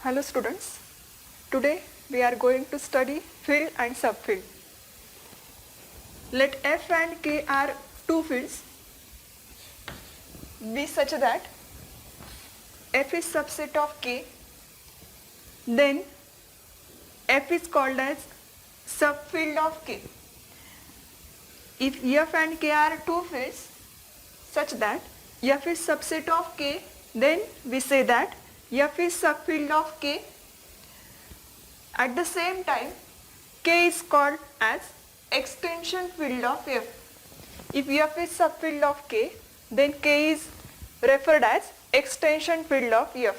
Hello students, today we are going to study field and subfield. Let F and K are two fields be such that F is subset of K, then F is called as subfield of K. If F and K are two fields such that F is subset of K, then we say that F is subfield of K. At the same time, K is called as extension field of F. If F is subfield of K, then K is referred as extension field of F.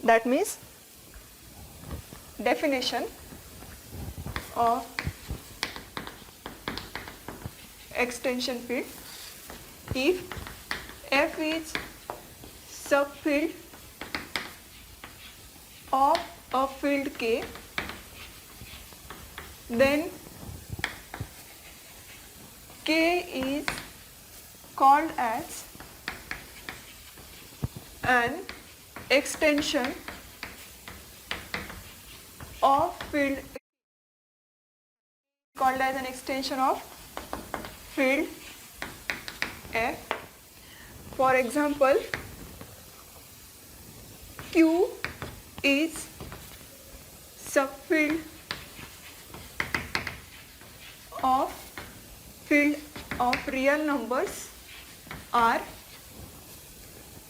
That means definition of extension field: if F is subfield of a field K, then K is called as an extension of field F. For example, Q is subfield of field of real numbers R.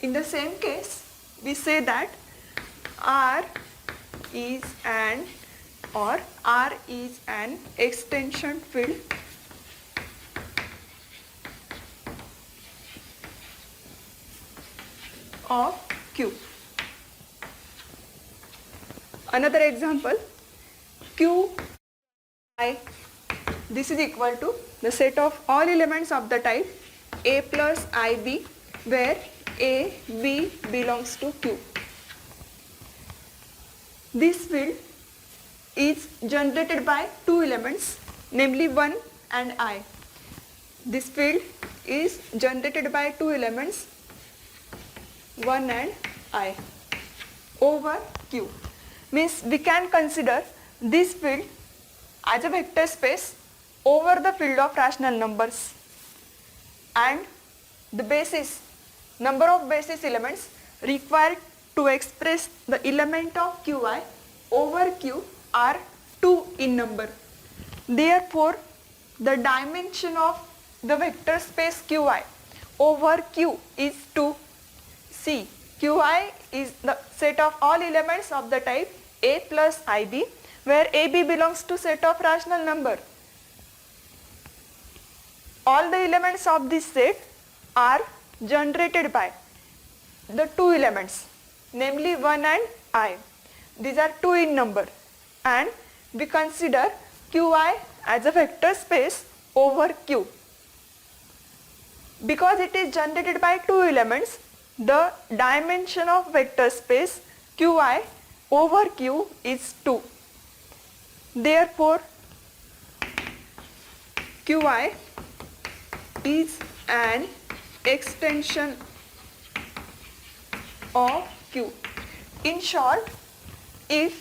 In the same case, we say that R is an extension field of Q. Another example, Q I, this is equal to the set of all elements of the type A plus IB, where A, B belongs to Q. This field is generated by two elements, namely 1 and I. This field is generated by two elements, 1 and I, over Q. Means we can consider this field as a vector space over the field of rational numbers, and the number of basis elements required to express the element of Qi over Q are 2 in number. Therefore, the dimension of the vector space Qi over Q is 2. See, Qi is the set of all elements of the type A plus IB, where AB belongs to set of rational number. All the elements of this set are generated by the two elements, namely 1 and I. These are 2 in number, and we consider Qi as a vector space over Q. Because it is generated by two elements, the dimension of vector space Qi over Q is 2. Therefore, Qi is an extension of Q. In short, if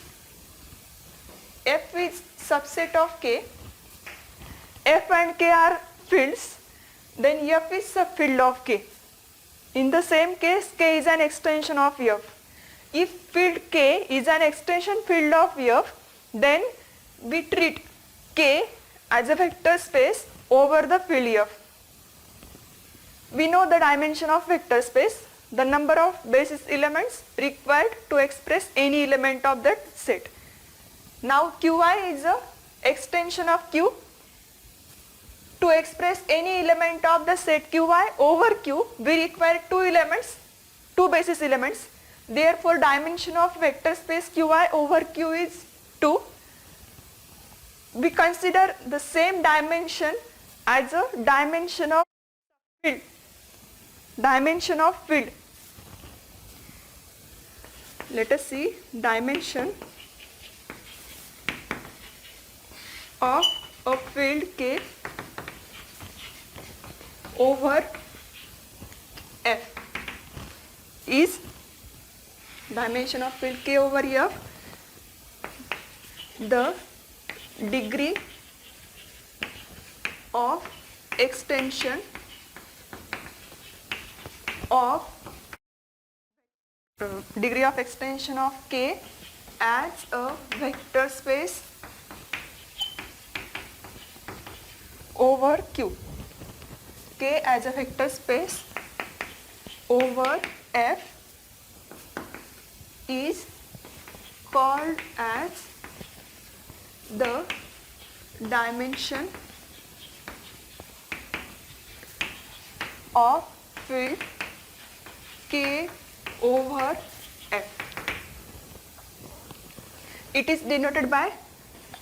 F is subset of K, F and K are fields, then F is subfield of K. In the same case, K is an extension of F. If field K is an extension field of F, then we treat K as a vector space over the field F. We know the dimension of vector space, the number of basis elements required to express any element of that set. Now Qi is a extension of Q. To express any element of the set Qi over Q, we require two basis elements. Therefore, dimension of vector space Qi over Q is 2. We consider the same dimension as a dimension of field. Let us see dimension of a field K over F is dimension of field K over F, the degree of extension of K as a vector space over Q. K as a vector space over F is called as the dimension of field K over F. It is denoted by,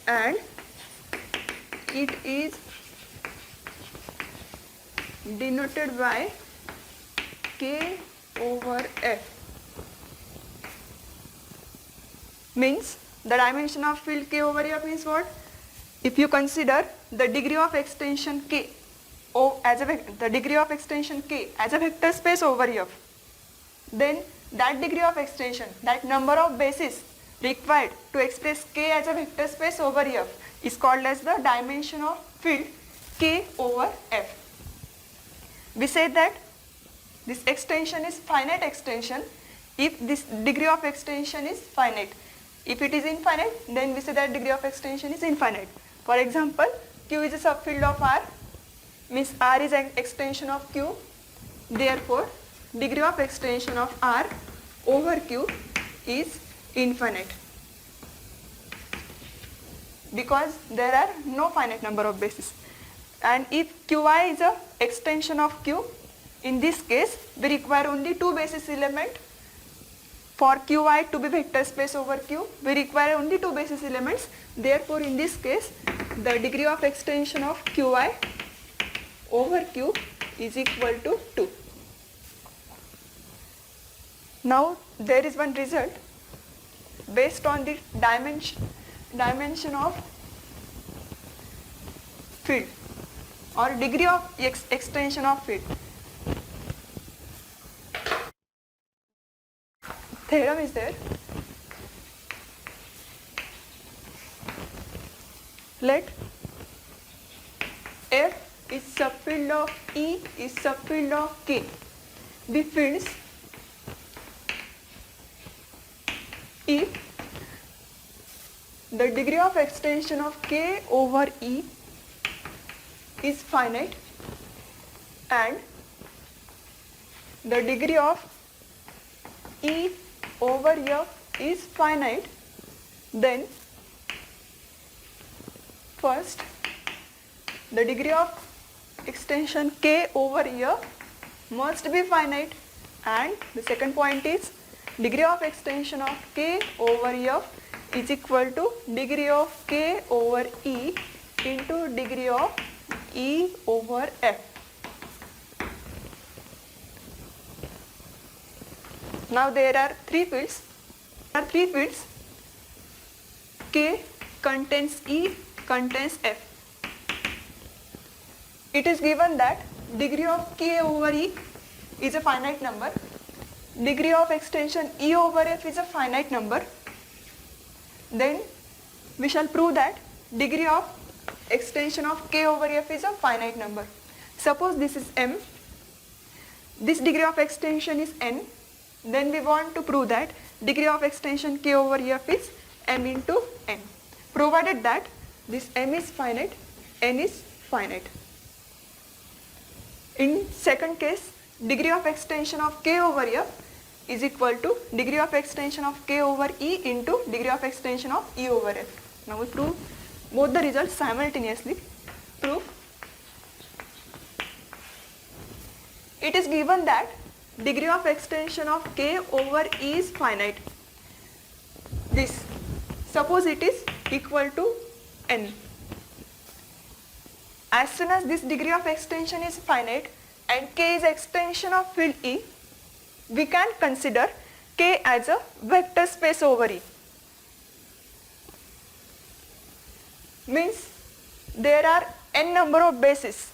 and it is denoted by K over F. Means the dimension of field K over F is what? If you consider the degree of extension K as a vector space over F, then that degree of extension, that number of bases required to express K as a vector space over F is called as the dimension of field K over F. We say that this extension is finite extension if this degree of extension is finite. If it is infinite, then we say that degree of extension is infinite. For example, Q is a subfield of R, means R is an extension of Q. Therefore, degree of extension of R over Q is infinite, because there are no finite number of bases. And if Qi is a extension of Q, in this case we require only two basis element. For Qi to be vector space over Q, we require only two basis elements. Therefore, in this case, the degree of extension of Qi over Q is equal to 2. Now, there is one result based on the dimension of field or degree of extension of field. Theorem is there. Let F is subfield of E is subfield of K be fields if the degree of extension of K over E is finite and the degree of E over F is finite, then first the degree of extension K over F must be finite, and the second point is degree of extension of K over F is equal to degree of K over E into degree of E over F. Now there are three fields. K contains E contains F. It is given that degree of K over E is a finite number. Degree of extension E over F is a finite number. Then we shall prove that degree of extension of K over F is a finite number. Suppose this is M. This degree of extension is N. Then we want to prove that degree of extension K over F is M into N. Provided that this M is finite, N is finite. In second case, degree of extension of K over F is equal to degree of extension of K over E into degree of extension of E over F. Now we prove both the results simultaneously. Proof. It is given that degree of extension of K over E is finite. This, suppose it is equal to N. As soon as this degree of extension is finite and K is extension of field E, we can consider K as a vector space over E. Means there are n number of bases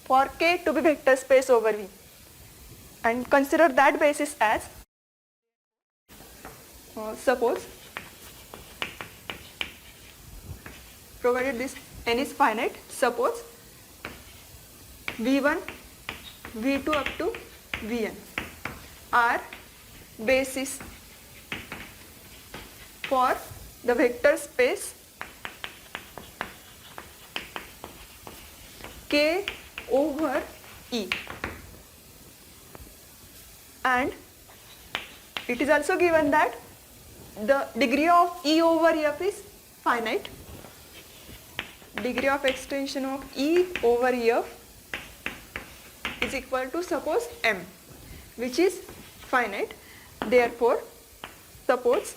for K to be vector space over V, and consider that basis as Suppose provided this n is finite, suppose v1, v2 up to vn are basis for the vector space K over E, and it is also given that the degree of E over F is finite. Degree of extension of E over F is equal to, suppose, m, which is finite. Therefore, suppose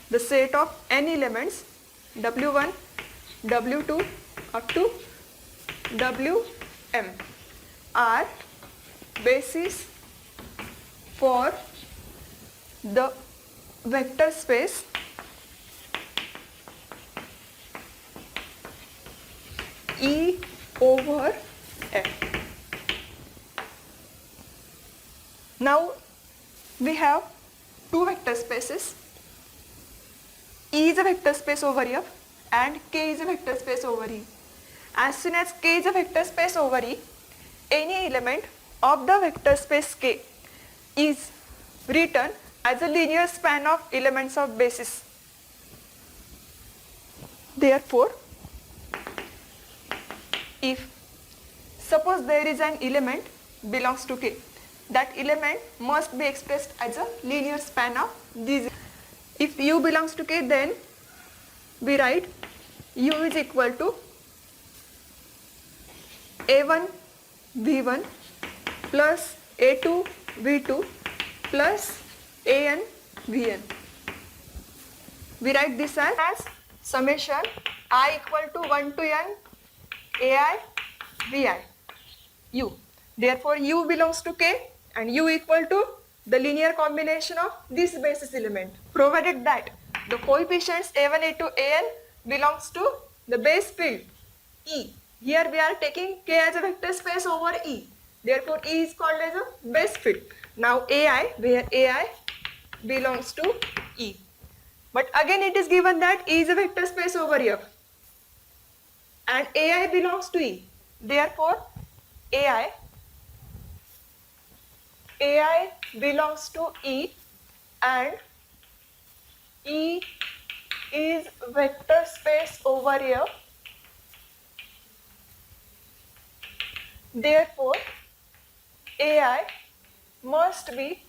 the set of n elements W1, W2 up to Wm are basis for the vector space E over F. Now we have two vector spaces. E is a vector space over F and K is a vector space over E. As soon as K is a vector space over E, any element of the vector space K is written as a linear span of elements of basis. Therefore, if suppose there is an element belongs to K, that element must be expressed as a linear span of these. If U belongs to K, then we write U is equal to A1 V1 plus A2 V2 plus AN Vn. We write this as summation I equal to 1 to n AI Vi U. Therefore, U belongs to K and U equal to the linear combination of this basis element, provided that the coefficients A1, A2, An belongs to the base field E. Here we are taking K as a vector space over E. Therefore, E is called as a base field. Now AI, where AI belongs to E. But again it is given that E is a vector space over F and AI belongs to E. Therefore, AI belongs to E and E is vector space over F. Therefore, AI must be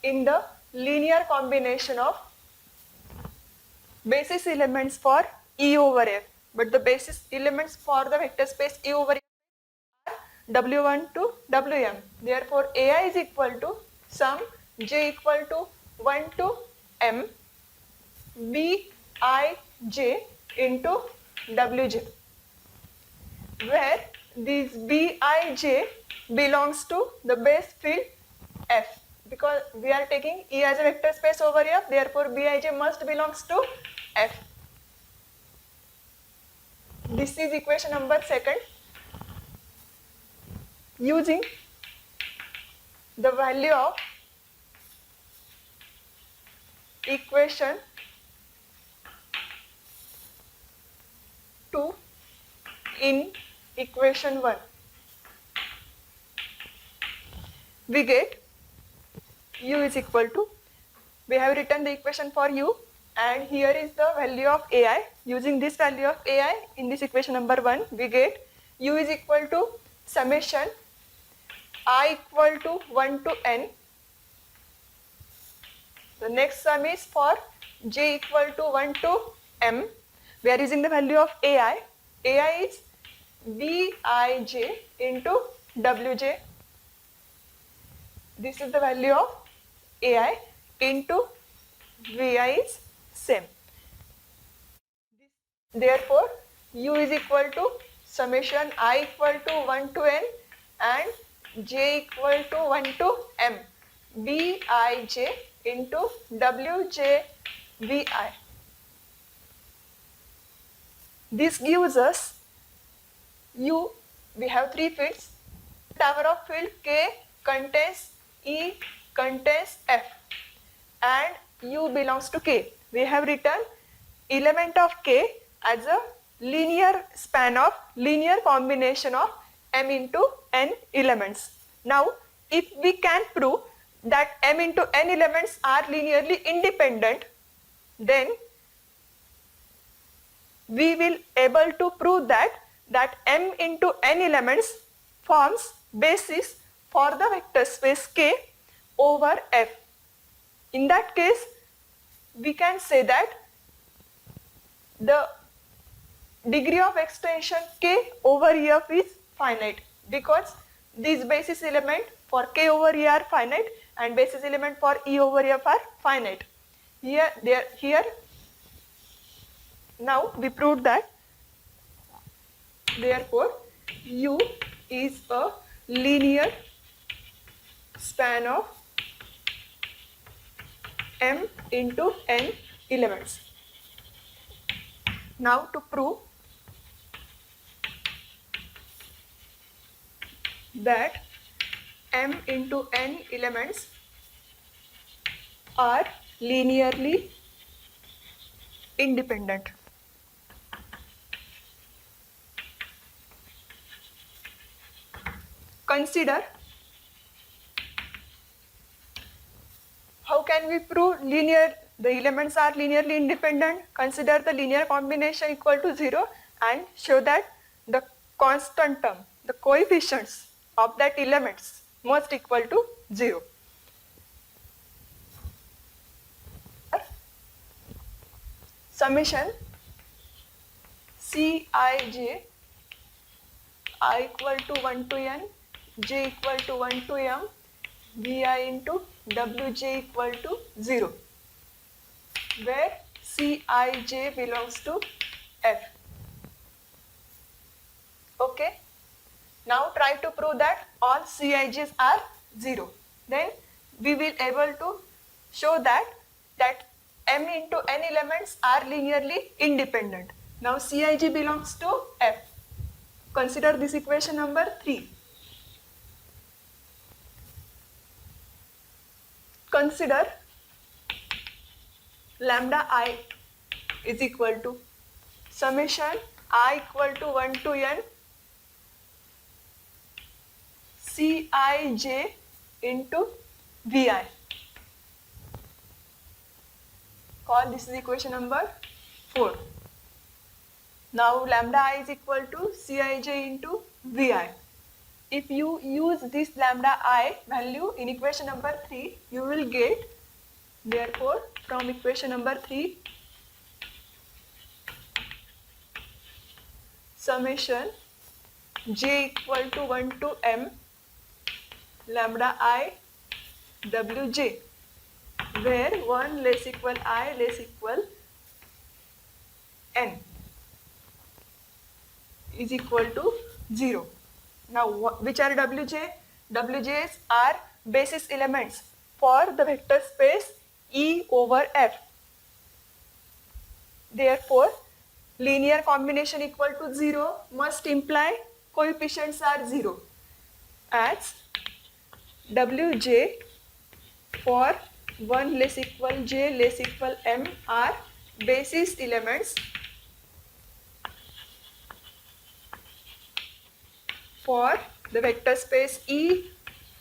in the linear combination of basis elements for E over F. But the basis elements for the vector space E over F are W1 to Wm. Therefore, AI is equal to sum j equal to 1 to m Bij into Wj, where this Bij belongs to the base field F. Because we are taking E as a vector space over F, therefore Bij must belongs to F. This is equation number 2. Using the value of equation 2 in equation 1, we get U is equal to, we have written the equation for U and here is the value of AI. Using this value of AI in this equation number 1, we get U is equal to summation I equal to 1 to n. The next sum is for j equal to 1 to m. We are using the value of AI. AI is Bij into Wj. This is the value of AI into Vi is same. Therefore, U is equal to summation I equal to 1 to n and j equal to 1 to m Bij into Wj Vi. This gives us U. We have three fields. Tower of field K contains E contains F and U belongs to K. We have written element of K as a linear span of linear combination of M into N elements. Now, if we can prove that M into N elements are linearly independent, then we will able to prove that M into N elements forms basis for the vector space K over F. In that case, we can say that the degree of extension K over F is finite, because these basis element for K over E are finite and basis element for E over F are finite. Here now we proved that therefore U is a linear span of M into N elements. Now to prove that M into N elements are linearly independent. Consider how can we prove the elements are linearly independent. Consider the linear combination equal to 0 and show that the constant term, the coefficients of that elements must equal to 0. Summation Cij I equal to 1 to n, j equal to 1 to m, vi into wj equal to 0, where Cij belongs to f. Okay. Now try to prove that all Cij's are 0. Then we will able to show that M into N elements are linearly independent. Now Cij belongs to f. Consider this equation number 3. Consider lambda I is equal to summation I equal to 1 to n Cij into Vi. Call this is equation number 4. Now lambda I is equal to Cij into Vi. If you use this lambda I value in equation number 3, you will get, therefore from equation number 3, summation j equal to 1 to m lambda I wj, where 1 less equal I less equal n is equal to 0. Now which are wj? Wj's are basis elements for the vector space E over F. Therefore linear combination equal to 0 must imply coefficients are 0, as wj for 1 less equal j less equal m are basis elements for the vector space E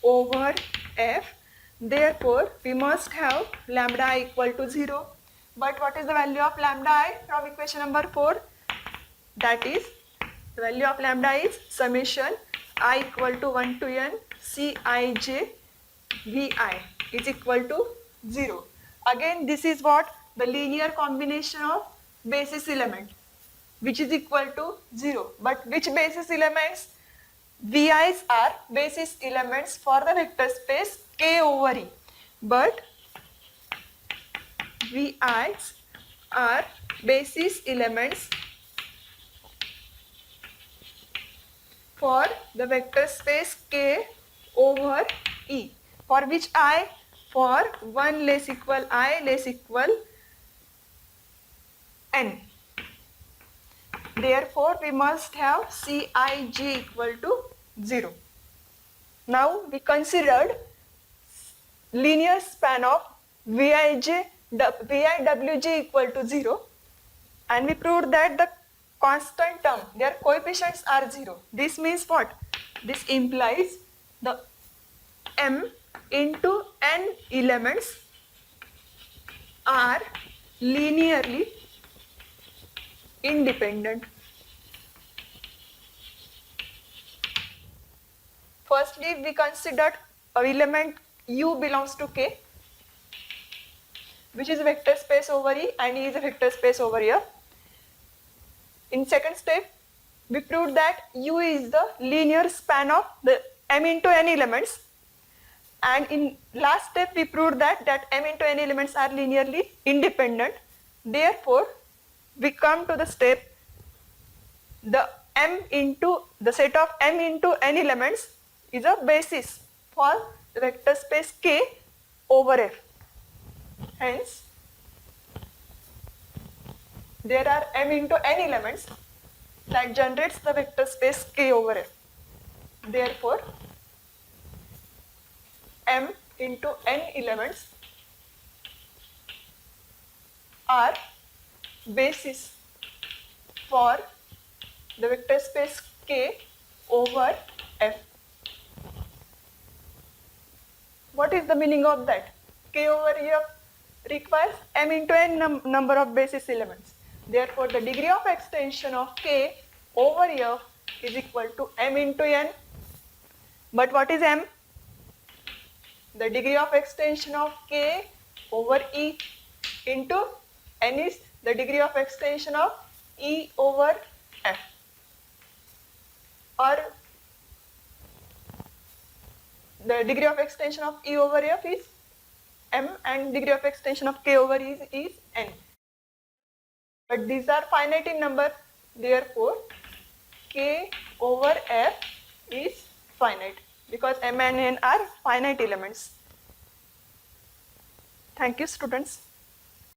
over F. Therefore we must have lambda I equal to 0. But what is the value of lambda I from equation number 4? That is, the value of lambda is summation I equal to 1 to n Cij Vi is equal to 0. Again, this is what the linear combination of basis element, which is equal to 0. But which basis elements? Vi's are basis elements for the vector space K over E. But Vi's are basis elements for the vector space K over E. For which I? For 1 less equal I less equal n. Therefore we must have Cij equal to 0. Now we considered linear span of VIWG equal to 0, and we proved that the constant term, their coefficients are 0. This means what? This implies the m into n elements are linearly independent. Firstly, we considered a element u belongs to K, which is a vector space over E, and E is a vector space over here. In second step, we proved that U is the linear span of the m into n elements, and in last step we proved that m into n elements are linearly independent. Therefore, we come to the step, the set of m into n elements is a basis for the vector space K over F. Hence, there are m into n elements that generates the vector space K over F. Therefore, m into n elements are basis for the vector space K over F. What is the meaning of that? K over F requires m into n number of basis elements. Therefore, the degree of extension of K over F is equal to m into n. But what is m? The degree of extension of K over E into n is the degree of extension of E over F. Or the degree of extension of E over F is m, and degree of extension of K over E is n. But these are finite in number, therefore K over F is finite because m and n are finite elements. Thank you, students.